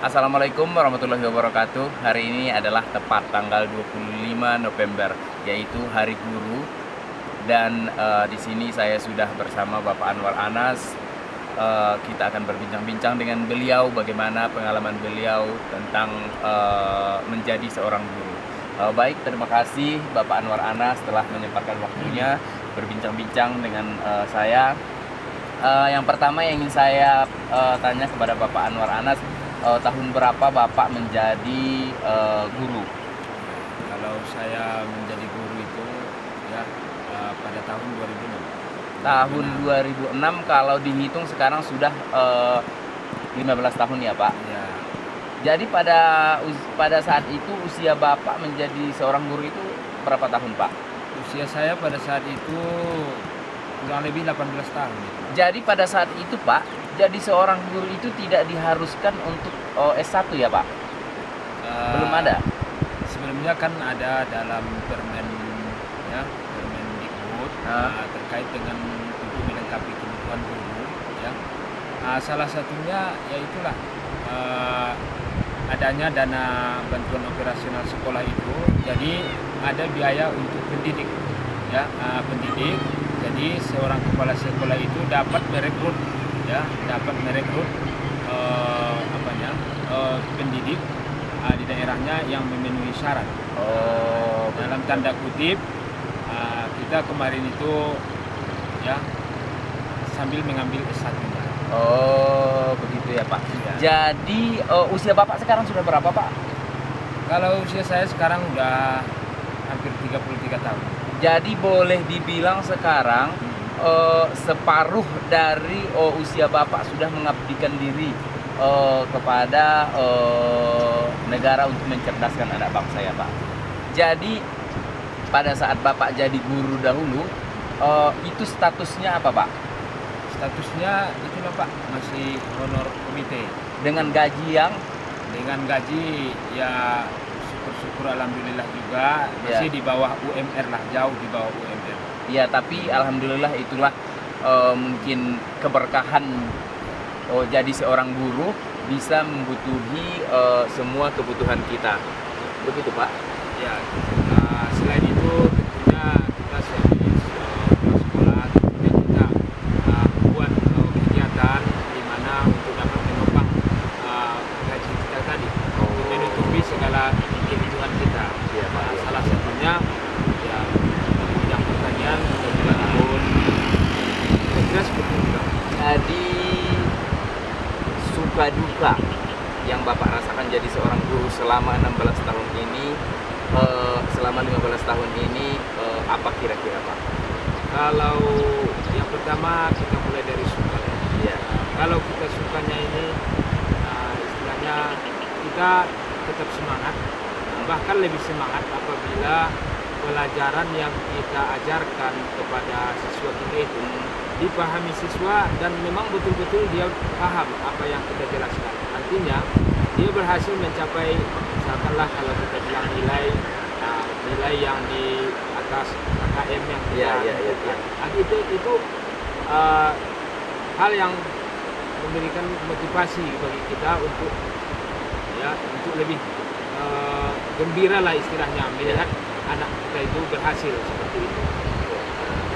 Assalamualaikum warahmatullahi wabarakatuh. Hari ini adalah tepat tanggal 25 November, yaitu Hari Guru. Dan di sini saya sudah bersama Bapak Anwar Anas. Kita akan berbincang-bincang dengan beliau bagaimana pengalaman beliau tentang menjadi seorang guru. Baik, terima kasih Bapak Anwar Anas telah menyempatkan waktunya berbincang-bincang dengan saya. Yang pertama yang ingin saya tanya kepada Bapak Anwar Anas, tahun berapa Bapak menjadi guru? Kalau saya menjadi guru itu ya pada tahun 2006. Tahun 2006, kalau dihitung sekarang sudah 15 tahun ya Pak. Ya, Jadi pada saat itu usia Bapak menjadi seorang guru itu berapa tahun Pak? usia saya pada saat itu kurang lebih 18 tahun gitu. Jadi pada saat itu Pak, jadi seorang guru itu tidak diharuskan untuk S1 ya Pak? Belum ada? Sebelumnya kan ada dalam Permen ya, Permendikbud terkait dengan untuk melengkapi kebutuhan guru ya. Salah satunya yaitulah adanya dana bantuan operasional sekolah itu, jadi ada biaya untuk pendidik ya, pendidik. Jadi seorang kepala sekolah itu dapat merekrut ya, pendidik di daerahnya yang memenuhi syarat. Dalam tanda kutip, kita kemarin itu ya sambil mengambil S1-nya. Oh, begitu ya Pak. Ya. Jadi usia Bapak sekarang sudah berapa Pak? Kalau usia saya sekarang udah hampir 33 tahun. Jadi boleh dibilang sekarang separuh dari usia Bapak sudah mengabdikan diri kepada negara untuk mencerdaskan anak bangsa ya Pak. Jadi pada saat Bapak jadi guru dahulu, itu statusnya apa Pak? Statusnya itulah Pak, masih honor komite Dengan gaji yang dengan gaji ya syukur-syukur alhamdulillah juga masih di bawah UMR lah, jauh di bawah UMR. ya, tapi alhamdulillah itulah mungkin keberkahan jadi seorang guru bisa membutuhi semua kebutuhan kita. Begitu Pak? Ya, selain itu tentunya kita sebagai kepala sekolah tentunya kita membuat kegiatan di mana untuk dapat menopang gaji kita tadi, untuk menutupi segala kebutuhan kita. Iya, Pak. Salah satunya ya di bidang pertanian dan juga kebun. Kira-kira seperti itu. Jadi suka duka yang Bapak rasakan jadi seorang guru selama 16 tahun ini, selama 15 tahun ini, apa kira-kira Pak? Kalau yang pertama kita mulai dari suka. Iya. Kalau kita sukanya ini istilahnya kita tetap semangat, bahkan lebih semangat apabila pelajaran yang kita ajarkan kepada siswa kita itu dipahami siswa dan memang betul-betul dia paham apa yang kita jelaskan. Artinya dia berhasil mencapai, misalkanlah kalau kita bilang nilai yang di atas KKM yang kita tentukan. Itu hal yang memberikan motivasi bagi kita untuk lebih gembira lah istilahnya melihat anak kita itu berhasil seperti itu.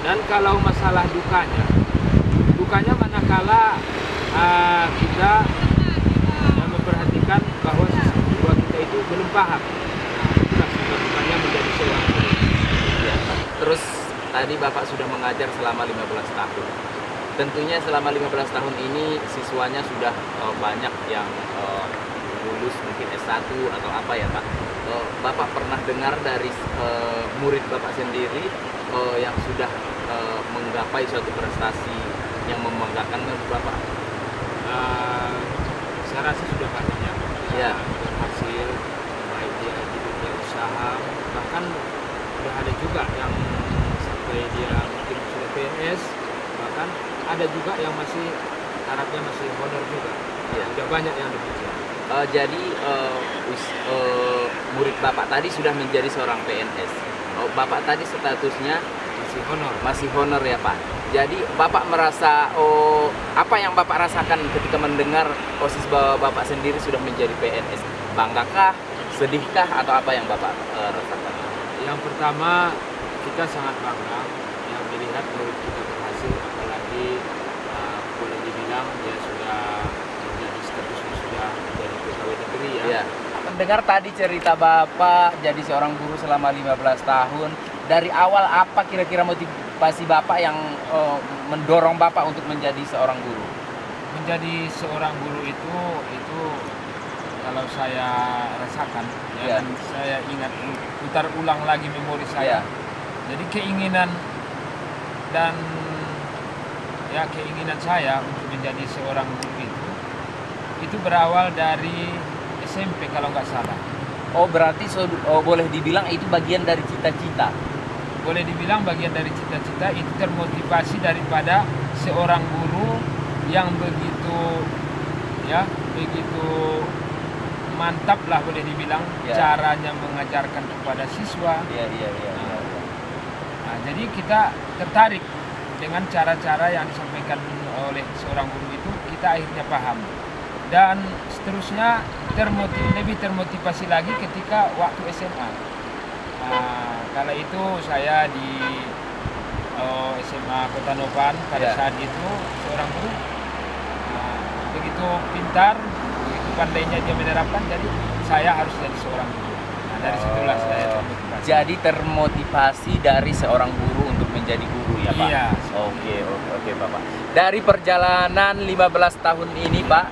Dan kalau masalah dukanya manakala kita memperhatikan bahwa siswa kita itu belum paham. Itulah dukanya menjadi seorang guru. Ya. Terus tadi Bapak sudah mengajar selama 15 tahun. Tentunya selama 15 tahun ini siswanya sudah banyak yang lulus mungkin S1 atau apa ya Pak. Bapak pernah dengar dari murid Bapak sendiri yang sudah menggapai suatu prestasi yang membanggakan menurut Bapak? Saya rasa sudah banyak Ya. berhasil, baik dia di dunia usaha, bahkan sudah ada juga yang sampai dia mungkin sudah PNS, bahkan ada juga yang masih tarafnya masih honor juga. Ya. Sudah banyak yang demikian. Jadi murid Bapak tadi sudah menjadi seorang PNS. Bapak tadi statusnya masih honor. Masih honor ya Pak. Jadi Bapak merasa, apa yang Bapak rasakan ketika mendengar siswa Bapak sendiri sudah menjadi PNS? Banggakah, sedihkah, atau apa yang Bapak rasakan? Yang pertama, kita sangat bangga yang melihat murid kita berhasil, apalagi boleh dibilang dia sudah menjadi statusnya sudah menjadi pegawai negeri ya. Iya. Mendengar tadi cerita Bapak jadi seorang guru selama 15 tahun. Dari awal apa kira-kira motivasi Bapak yang mendorong Bapak untuk menjadi seorang guru? Menjadi seorang guru itu kalau saya rasakan Iya. dan saya ingat putar ulang lagi memori saya. Iya. Jadi keinginan dan keinginan saya untuk menjadi seorang guru itu berawal dari SMP kalau nggak salah. Oh berarti boleh dibilang itu bagian dari cita-cita. Boleh dibilang bagian dari cita-cita, itu termotivasi daripada seorang guru yang begitu mantap lah boleh dibilang caranya mengajarkan kepada siswa. Iya. Nah, jadi kita tertarik dengan cara-cara yang disampaikan oleh seorang guru itu, kita akhirnya paham. Dan seterusnya lebih termotivasi lagi ketika waktu SMA. Kala itu saya di SMA Kota Nopan pada saat itu seorang guru begitu pintar, begitu pandainya dia menerapkan, jadi saya harus jadi seorang guru. Nah, dari situlah saya termotivasi. Jadi termotivasi dari seorang guru untuk menjadi guru ya Pak? Iya. Oke Bapak. Dari perjalanan 15 tahun ini Pak,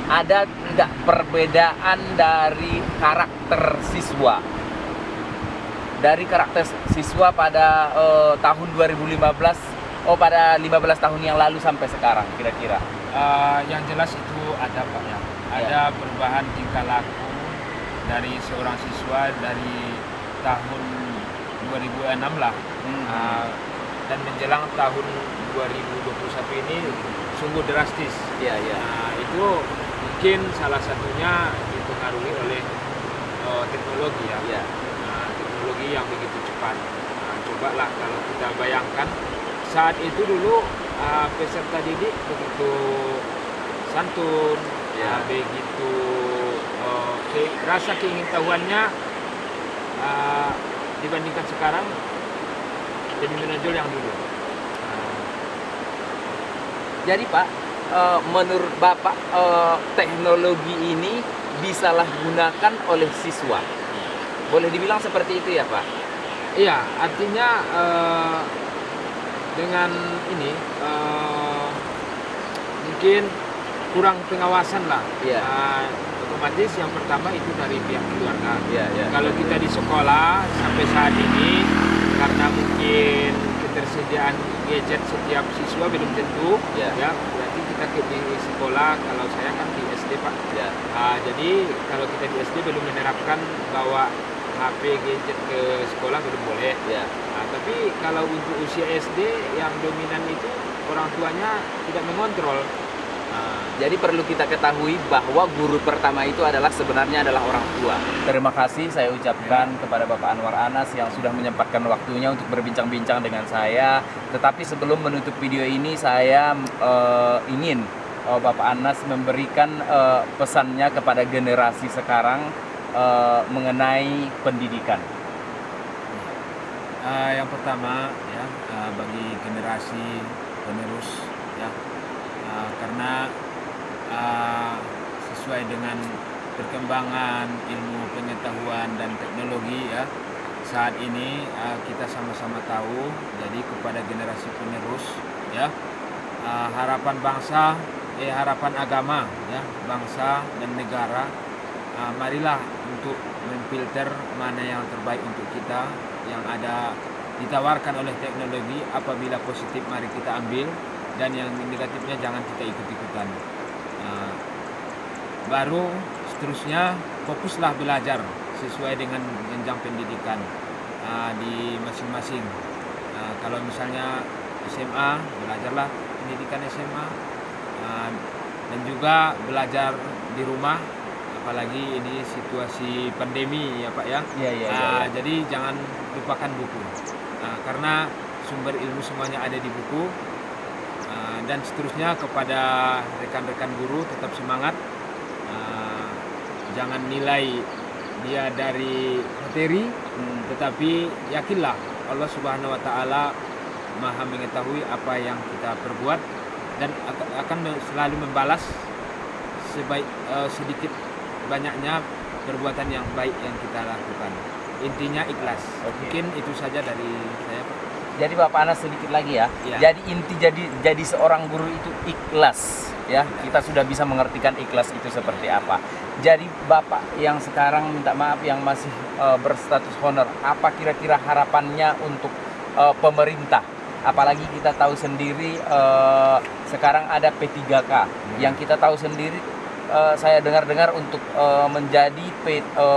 ada nggak perbedaan dari karakter siswa? Dari karakter siswa pada tahun 2015, pada 15 tahun yang lalu sampai sekarang kira-kira? Yang jelas itu ada Pak ya. Ada perubahan tingkah laku dari seorang siswa dari tahun 2006 lah. Dan menjelang tahun 2021 ini sungguh drastis. Iya. Itu mungkin salah satunya dipengaruhi oleh teknologi ya. Iya. Teknologi yang begitu cepat. Cobalah kalau kita bayangkan saat itu dulu peserta didik begitu santun, begitu rasa keingintahuannya dibandingkan sekarang lebih menonjol yang dulu. Jadi Pak, menurut Bapak teknologi ini disalahgunakan oleh siswa? Boleh dibilang seperti itu ya Pak? Iya, artinya dengan ini mungkin kurang pengawasan lah. Iya. Otomatis yang pertama itu dari pihak keluarga. Iya. Kalau kita di sekolah sampai saat ini, karena mungkin ketersediaan gadget setiap siswa belum tentu, berarti kita di sekolah, kalau saya kan di SD Pak. Jadi kalau kita di SD belum menerapkan bawa HP gadget ke sekolah belum boleh. Tapi kalau untuk usia SD yang dominan itu orang tuanya tidak mengontrol. Jadi perlu kita ketahui bahwa guru pertama itu sebenarnya adalah orang tua. Terima kasih saya ucapkan kepada Bapak Anwar Anas yang sudah menyempatkan waktunya untuk berbincang-bincang dengan saya. Tetapi sebelum menutup video ini, saya ingin Bapak Anas memberikan pesannya kepada generasi sekarang mengenai pendidikan. Yang pertama bagi generasi penerus karena sesuai dengan perkembangan ilmu pengetahuan dan teknologi saat ini kita sama-sama tahu, jadi kepada generasi penerus harapan bangsa, harapan agama bangsa dan negara, marilah untuk memfilter mana yang terbaik untuk kita, yang ada ditawarkan oleh teknologi. Apabila positif mari kita ambil, dan yang negatifnya jangan kita ikut-ikutan. Baru seterusnya fokuslah belajar sesuai dengan jenjang pendidikan di masing-masing. Kalau misalnya SMA, belajarlah pendidikan SMA, dan juga belajar di rumah, apalagi ini situasi pandemi ya Pak ya. Iya. Jadi jangan lupakan buku. karena sumber ilmu semuanya ada di buku. Dan seterusnya kepada rekan-rekan guru, tetap semangat, jangan nilai dia dari materi, tetapi yakinlah Allah Subhanahu wa Ta'ala Maha mengetahui apa yang kita perbuat dan akan selalu membalas sedikit banyaknya perbuatan yang baik yang kita lakukan. Intinya ikhlas. Mungkin itu saja dari saya, Pak. Jadi Bapak Anas sedikit lagi ya. Jadi inti jadi seorang guru itu ikhlas ya. Kita sudah bisa mengertikan ikhlas itu seperti apa. Jadi Bapak yang sekarang minta maaf yang masih berstatus honor, apa kira-kira harapannya untuk pemerintah? Apalagi kita tahu sendiri sekarang ada P3K yang kita tahu sendiri, saya dengar-dengar untuk menjadi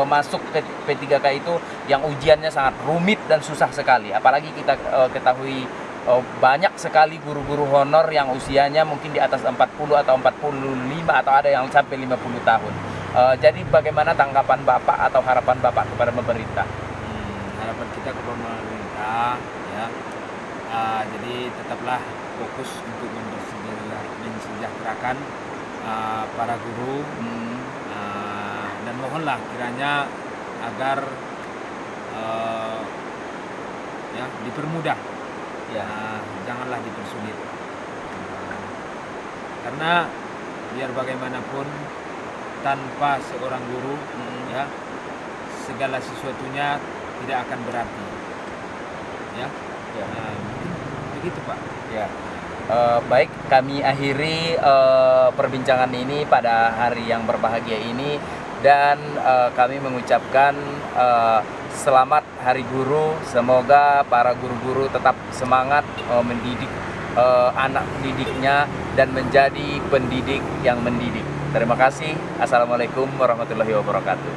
masuk ke P3K itu yang ujiannya sangat rumit dan susah sekali. Apalagi kita ketahui banyak sekali guru-guru honor yang usianya mungkin di atas 40 atau 45 atau ada yang sampai 50 tahun. Jadi bagaimana tanggapan Bapak atau harapan Bapak kepada pemerintah? Harapan kita kepada pemerintah ya, jadi tetaplah fokus untuk mensejahterakan para guru, dan mohonlah kiranya agar ya dipermudah, ya janganlah dipersulit, karena biar bagaimanapun tanpa seorang guru ya segala sesuatunya tidak akan berarti ya. Begitu Pak ya. Baik, kami akhiri perbincangan ini pada hari yang berbahagia ini, dan kami mengucapkan selamat Hari Guru. Semoga para guru-guru tetap semangat mendidik anak didiknya dan menjadi pendidik yang mendidik. Terima kasih. Assalamualaikum warahmatullahi wabarakatuh.